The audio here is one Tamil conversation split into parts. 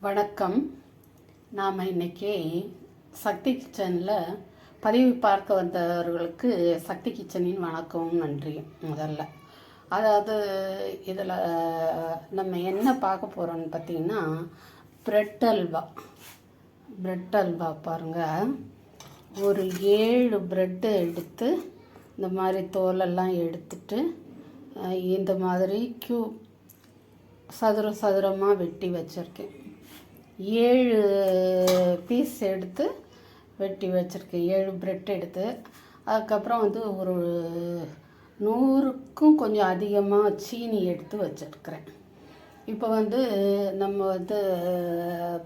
வணக்கம். நாம் இன்றைக்கி சக்தி கிச்சனில் பதிவு பார்க்க வந்தவர்களுக்கு சக்தி கிச்சனின் வணக்கம் நன்றி. முதல்ல அதாவது இதில் நம்ம என்ன பார்க்க போகிறோன்னு பார்த்திங்கன்னா பிரெட் அல்வா பாருங்கள். ஒரு 7 ப்ரெட்டு எடுத்து இந்த மாதிரி தோலெல்லாம் எடுத்துட்டு இந்த மாதிரி சதுரமாக வெட்டி வச்சுருக்கேன். 7 பீஸ் எடுத்து வெட்டி வச்சுருக்கேன். 7 ப்ரெட் எடுத்து அதுக்கப்புறம் ஒரு 100க்கும் கொஞ்சம் அதிகமாக சீனி எடுத்து வச்சுருக்கிறேன். இப்போ நம்ம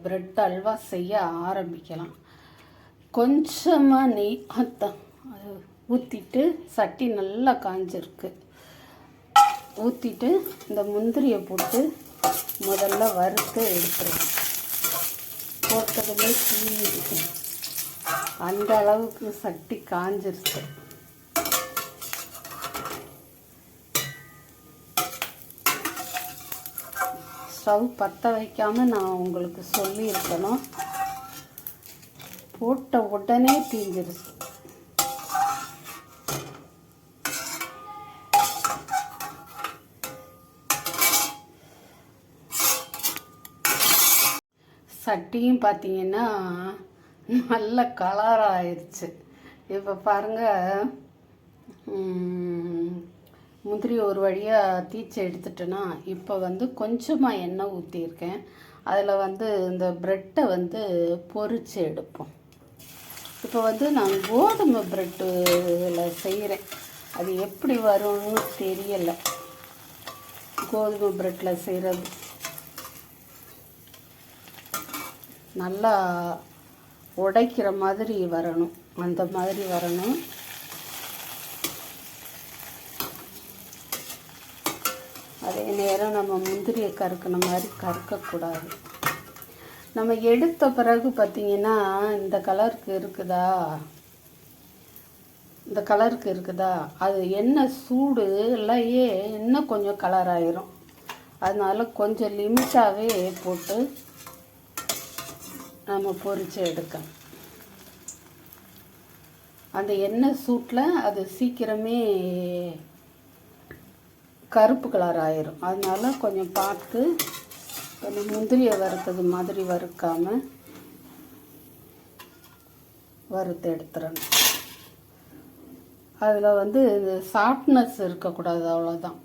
ப்ரெட் அல்வா செய்ய ஆரம்பிக்கலாம். கொஞ்சமாக நெய் ஊற்றிட்டு, சட்டி நல்லா காஞ்சிருக்கு, ஊற்றிட்டு இந்த முந்திரியை போட்டு முதல்ல வறுத்து எடுத்துருவேன். போட்டதுமே தீ அந்த அளவுக்கு சட்டி காஞ்சிருச்சு. ஸ்டவ் பற்ற வைக்காமல் நான் உங்களுக்கு சொல்லியிருக்கணும். போட்ட உடனே தீஞ்சிருச்சு. சட்டியும் பார்த்திங்கன்னா நல்ல கலர் ஆயிடுச்சு. இப்போ பாருங்கள், முந்திரி ஒரு வழியாக தீச்சு எடுத்துட்டேன்னா இப்போ கொஞ்சமாக எண்ணெய் ஊற்றியிருக்கேன். அதில் இந்த ப்ரெட்டை பொரித்து எடுப்போம். இப்போ நான் கோதுமை ப்ரெட்டில் செய்கிறேன். அது எப்படி வரும்னு தெரியலை. கோதுமை ப்ரெட்டில் செய்கிறது நல்லா உடைக்கிற மாதிரி வரணும், அந்த மாதிரி வரணும். அதே நேரம் நம்ம முந்திரியை கறுக்கின மாதிரி கறுக்கக்கூடாது. நம்ம எடுத்த பிறகு பார்த்திங்கன்னா இந்த கலருக்கு இருக்குதா, அது எண்ணெய் சூடு இல்லையே இன்னும் கொஞ்சம் கலர் ஆயிரும். அதனால கொஞ்சம் லிமிட்டாகவே போட்டு நம்ம பொரித்து எடுக்கணும். அந்த எண்ணெய் சூட்டில் அது சீக்கிரமே கருப்பு கலர் ஆயிரும். அதனால கொஞ்சம் பார்த்து கொஞ்சம் முந்திரியை வறுத்தது மாதிரி வறுக்காமல் வறுத்து எடுத்துடணும். அதில் இந்த சாஃப்ட்னஸ் இருக்கக்கூடாது, அவ்வளோதான்.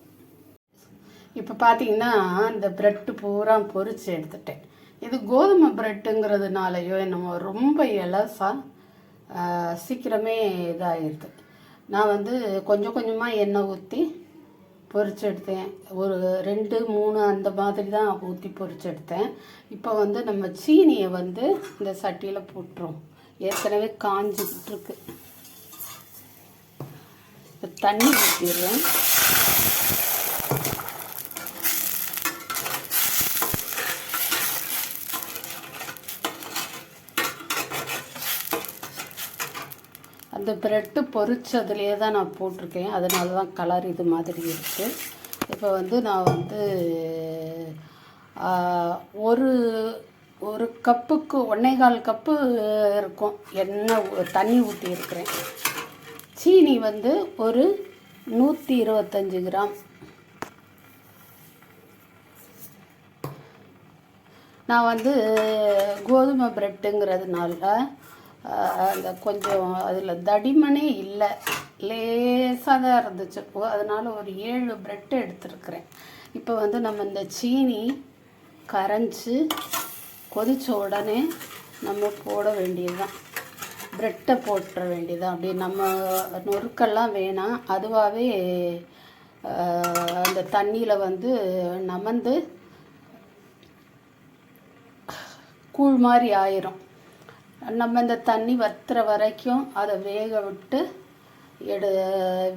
இப்போ பார்த்திங்கன்னா இந்த ப்ரெட்டு பூரா பொரித்து எடுத்துட்டேன். இது கோதுமை ப்ரெட்டுங்கிறதுனாலையோ என்னமோ ரொம்ப எலசாக சீக்கிரமே இதாகிடுது. நான் கொஞ்சம் கொஞ்சமாக எண்ணெய் ஊற்றி பொரிச்சு எடுத்தேன். ஒரு 2, 3 அந்த மாதிரி தான் ஊற்றி பொரிச்சு எடுத்தேன். இப்போ நம்ம சீனியை இந்த சட்டியில் போட்டுரும். ஏற்கனவே காஞ்சிக்கிட்டுருக்கு. இப்போ தண்ணி ஊற்றிடுறேன். அந்த ப்ரெட்டு பொரிச்சதுலேயே தான் நான் போட்டிருக்கேன். அதனால தான் கலர் இது மாதிரி இருக்குது. இப்போ நான் ஒரு கப்புக்கு 1.25 கப்பு இருக்கும் தண்ணி ஊற்றி இருக்கிறேன். சீனி ஒரு 125 கிராம். நான் கோதுமை ப்ரெட்டுங்கிறதுனால அந்த கொஞ்சம் அதில் தடிமனே இல்லை, லேசாக தான் இருந்துச்சு. அதனால் ஒரு 7 ப்ரெட்டு எடுத்துருக்குறேன். இப்போ நம்ம இந்த சீனி கரைஞ்சி கொதித்த உடனே நம்ம போட வேண்டியதுதான். ப்ரெட்டை போட்டுற வேண்டியதான். அப்படி நம்ம நொறுக்கெல்லாம் வேணாம், அதுவாகவே அந்த தண்ணியில் நமந்து கூழ் மாதிரி ஆயிரும். நம்ம இந்த தண்ணி வற்றுற வரைக்கும் அதை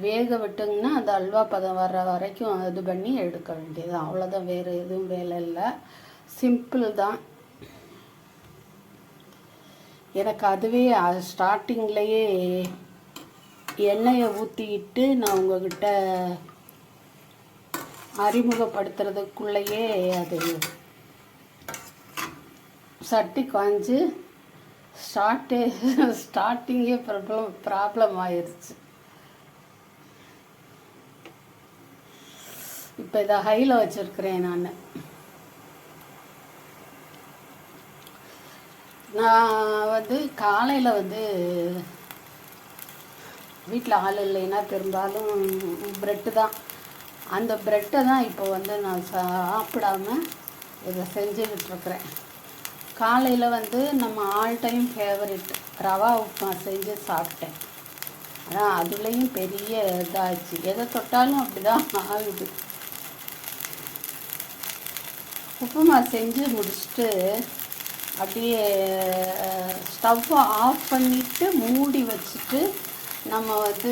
வேக விட்டுங்கன்னா அந்த அல்வா பதம் வர்ற வரைக்கும் இது பண்ணி எடுக்க வேண்டியது. அவ்வளோதான், வேறு எதுவும் வேலை இல்லை. சிம்பிள் தான். எனக்கு அதுவே ஸ்டார்டிங்லேயே எண்ணெயை ஊற்றிக்கிட்டு நான் உங்கள்கிட்ட அறிமுகப்படுத்துறதுக்குள்ளேயே அது சட்டி காய்ஞ்சி ஸ்டார்டிங்கே ப்ராப்ளம் ஆயிடுச்சு. இப்போ இதை ஹையில் வச்சுருக்கிறேன். நான் வந்து காலையில் வந்து வீட்டில் ஆள் இல்லைன்னா பெரும்பாலும் ப்ரெட்டு தான். அந்த ப்ரெட்டை தான் இப்போ வந்து நான் சாப்பிடாம இதை செஞ்சுக்கிட்டுருக்குறேன். காலையில் வந்து நம்ம all time favourite rava upma செஞ்சு சாப்பிட்டேன். ஆனால் அதுலேயும் பெரிய இதாச்சு. எதை தொட்டாலும் அப்படி தான் ஆகுது. உப்புமா செஞ்சு முடிச்சுட்டு அப்படியே ஸ்டவ்வை ஆஃப் பண்ணிவிட்டு மூடி வச்சுட்டு நம்ம வந்து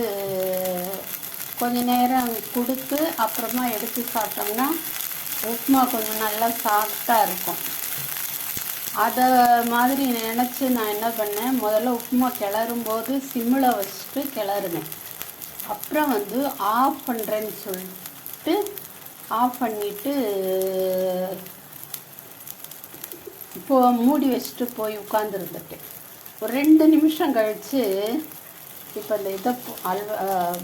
கொஞ்ச நேரம் கொடுத்து அப்புறமா எடுத்து சாப்பிட்டோம்னா உப்புமா கொஞ்சம் நல்லா சாஃப்டாக இருக்கும். அதை மாதிரி நினச்சி நான் என்ன பண்ணேன், முதல்ல உப்புமா கிளறும்போது சிம்மில் வச்சுட்டு கிளறுனேன். அப்புறம் வந்து ஆஃப் பண்ணுறேன்னு சொல்லிட்டு ஆஃப் பண்ணிவிட்டு இப்போது மூடி வச்சுட்டு போய் உட்காந்துருந்துட்டேன். ஒரு 2 நிமிஷம் கழித்து இப்போ இந்த இதை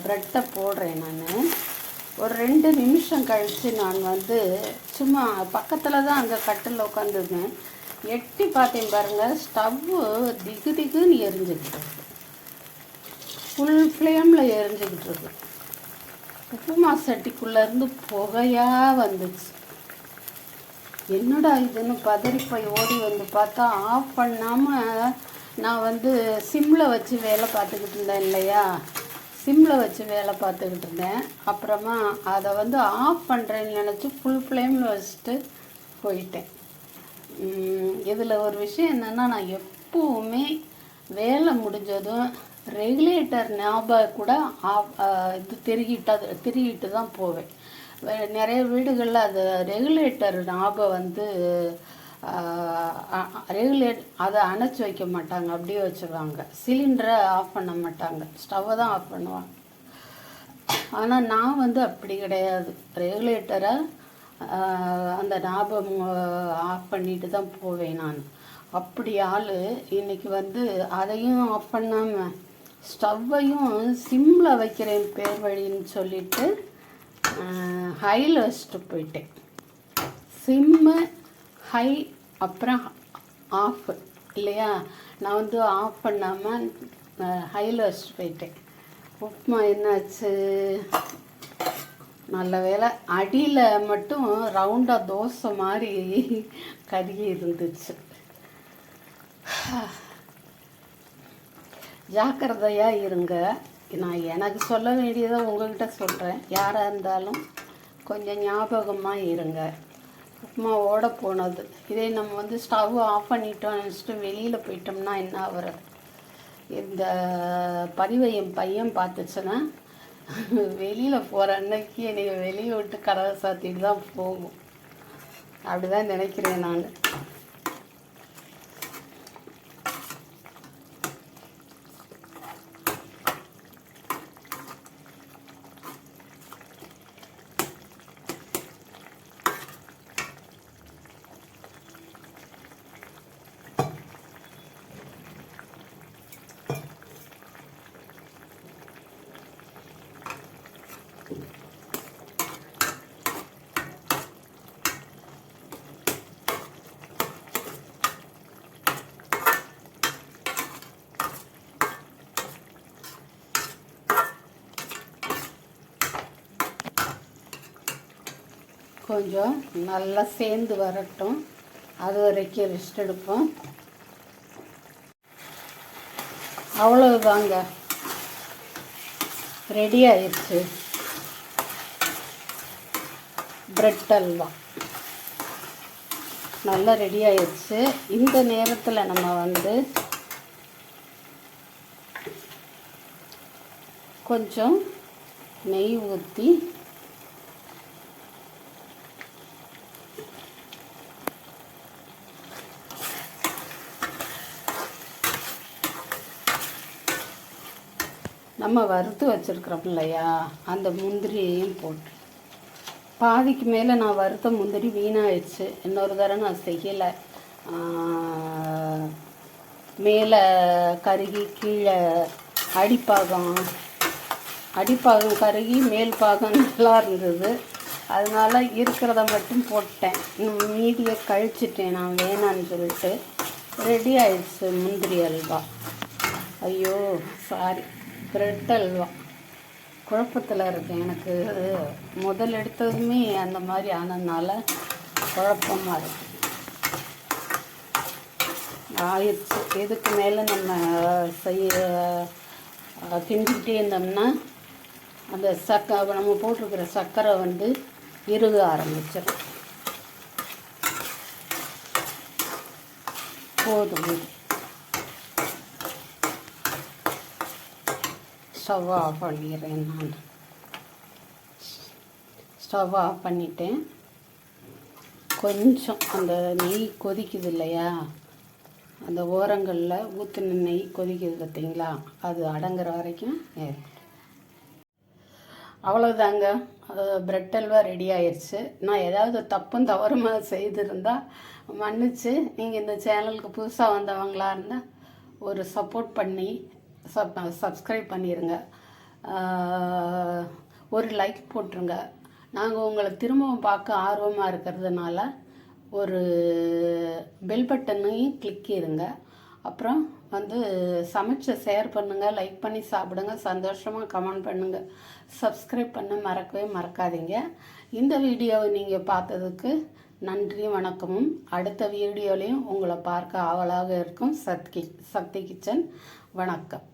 ப்ரெட்டை போடுறேன். நான் ஒரு 2 நிமிஷம் கழித்து நான் வந்து சும்மா பக்கத்தில் தான் அங்கே கட்டில் உட்காந்துருந்தேன். எட்டி பார்த்தேன் பாருங்கள், ஸ்டவ்வு திகுன்னு எரிஞ்சுக்கிட்டு இருக்கு. ஃபுல் ஃப்ளேமில் எரிஞ்சுக்கிட்டு இருக்கு. உப்புமா சட்டிக்குள்ளேருந்து புகையாக வந்துச்சு. என்னடா இதுன்னு பதறி போய் ஓடி வந்து பார்த்தா ஆஃப் பண்ணாமல் நான் வந்து சிம்மில் வச்சு வேலை பார்த்துக்கிட்டு இருந்தேன் இல்லையா, சிம்மில் வச்சு வேலை பார்த்துக்கிட்டு இருந்தேன். அப்புறமா அதை வந்து ஆஃப் பண்ணுறேன்னு நினச்சி ஃபுல் ஃப்ளேமில் வச்சுட்டு போயிட்டேன். இதில் ஒரு விஷயம் என்னென்னா, நான் எப்போவுமே வேலை முடிஞ்சதும் ரெகுலேட்டர் ஞாபகம் கூட இது திருகிட்டு தான் போவேன். நிறைய வீடுகளில் அது ரெகுலேட்டர் ஞாபகம் வந்து அதை அணைச்சி வைக்க மாட்டாங்க, அப்படியே வச்சுருவாங்க. சிலிண்டரை ஆஃப் பண்ண மாட்டாங்க, ஸ்டவ்வை தான் ஆஃப் பண்ணுவாங்க. ஆனால் நான் வந்து அப்படி கிடையாது. ரெகுலேட்டரை அந்த ஞாபகம் ஆஃப் பண்ணிட்டு தான் போவேன் நான். அப்படி ஆள் இன்றைக்கி வந்து அதையும் ஆஃப் பண்ணாமல் ஸ்டவ்வையும் சிம்மில் வைக்கிறேன் பேர் வழின்னு சொல்லிவிட்டு ஹையில் வச்சுட்டு போயிட்டேன். சிம்மு ஹை அப்புறம் ஆஃப் இல்லையா, நான் வந்து ஆஃப் பண்ணாமல் ஹையில் வச்சுட்டு போயிட்டேன். உப்புமா என்னாச்சு, நல்ல வேலை அடியில் மட்டும் ரவுண்டாக தோசை மாதிரி கருகி இருந்துச்சு. ஜாக்கிரதையாக இருங்க. நான் எனக்கு சொல்ல வேண்டியதை உங்கள்கிட்ட சொல்கிறேன். யாராக இருந்தாலும் கொஞ்சம் ஞாபகமாக இருங்க. உப்புமா ஓட போனது. இதே நம்ம வந்து ஸ்டவ் ஆஃப் பண்ணிட்டோம் நினச்சிட்டு வெளியில் போயிட்டோம்னா என்ன ஆகுறது? இந்த பதிவை என் பையன் பார்த்துச்சுன்னா வெளியில் போகிற அன்னைக்கு என்னை வெளியே விட்டு கதவை சாத்திட்டு தான் போகும். அப்படி தான் நினைக்கிறேன் நான். கொஞ்சம் நல்லா சேர்ந்து வரட்டும், அது வரைக்கும் ரெஸ்ட் எடுப்போம். அவ்வளவுதாங்க, ரெடி ஆயிடுச்சு பிரெட் அல்வா. நல்லா ரெடி ஆயிடுச்சு. இந்த நேரத்தில் நம்ம வந்து கொஞ்சம் நெய் ஊற்றி நம்ம வறுத்து வச்சுருக்குறோம் இல்லையா, அந்த முந்திரியையும் போட்டு பாதிக்கு மேலே நான் வறுத்த முந்திரி வீணாயிடுச்சு. இன்னொரு தடவை நான் செய்யலை. மேலே கருகி கீழே அடிப்பாகம் கருகி மேல் பாகம் நல்லா இருந்தது. அதனால் இருக்கிறத மட்டும் போட்டேன். மீதியை கழிச்சிட்டேன் நான் வேணான்னு சொல்லிட்டு. ரெடி ஆயிடுச்சு முந்திரி அல்வா. ஐயோ சாரி, பிரெட் அல்வா. குழப்பத்தில் இருக்கேன். எனக்கு முதல் எடுத்ததுமே அந்த மாதிரி ஆனதுனால குழப்பமாக இருக்கு. ஆயிடுச்சு. இதுக்கு மேலே நம்ம கிண்டிக்கிட்டே இருந்தோம்னா அந்த நம்ம போட்டிருக்கிற சர்க்கரை வந்து இறுக ஆரம்பிச்சிடும். போதும். ஸ்டவ் ஆஃப் பண்ணிடுறேன். நான் ஸ்டவ் ஆஃப் பண்ணிட்டேன். கொஞ்சம் அந்த நெய் கொதிக்குது இல்லையா, அந்த ஓரங்களில் ஊற்றின நெய் கொதிக்குது பார்த்தீங்களா, அது அடங்குற வரைக்கும். அவ்வளோதாங்க, பிரெட் அல்வா ரெடி ஆயிடுச்சு. நான் ஏதாவது தப்பும் தவறுமாக செய்திருந்தால் மன்னிச்சு, நீங்கள் இந்த சேனலுக்கு புதுசாக வந்தவங்களா இருந்தால் ஒரு சப்போர்ட் பண்ணி சப்ஸ்கிரைப் பண்ணிடுங்க. ஒரு லைக் போட்டுருங்க. நாங்கள் உங்களை திரும்பவும் பார்க்க ஆர்வமாக இருக்கிறதுனால ஒரு பெல் பட்டனையும் கிளிக்கிடுங்க. அப்புறம் வந்து சமைச்ச ஷேர் பண்ணுங்கள், லைக் பண்ணி சாப்பிடுங்க, சந்தோஷமாக கமெண்ட் பண்ணுங்கள். சப்ஸ்கிரைப் பண்ண மறக்கவே மறக்காதீங்க. இந்த வீடியோவை நீங்கள் பார்த்ததுக்கு நன்றி, வணக்கமும். அடுத்த வீடியோலையும் உங்களை பார்க்க ஆவலாக இருக்கும் சக்தி கிச்சன். வணக்கம்.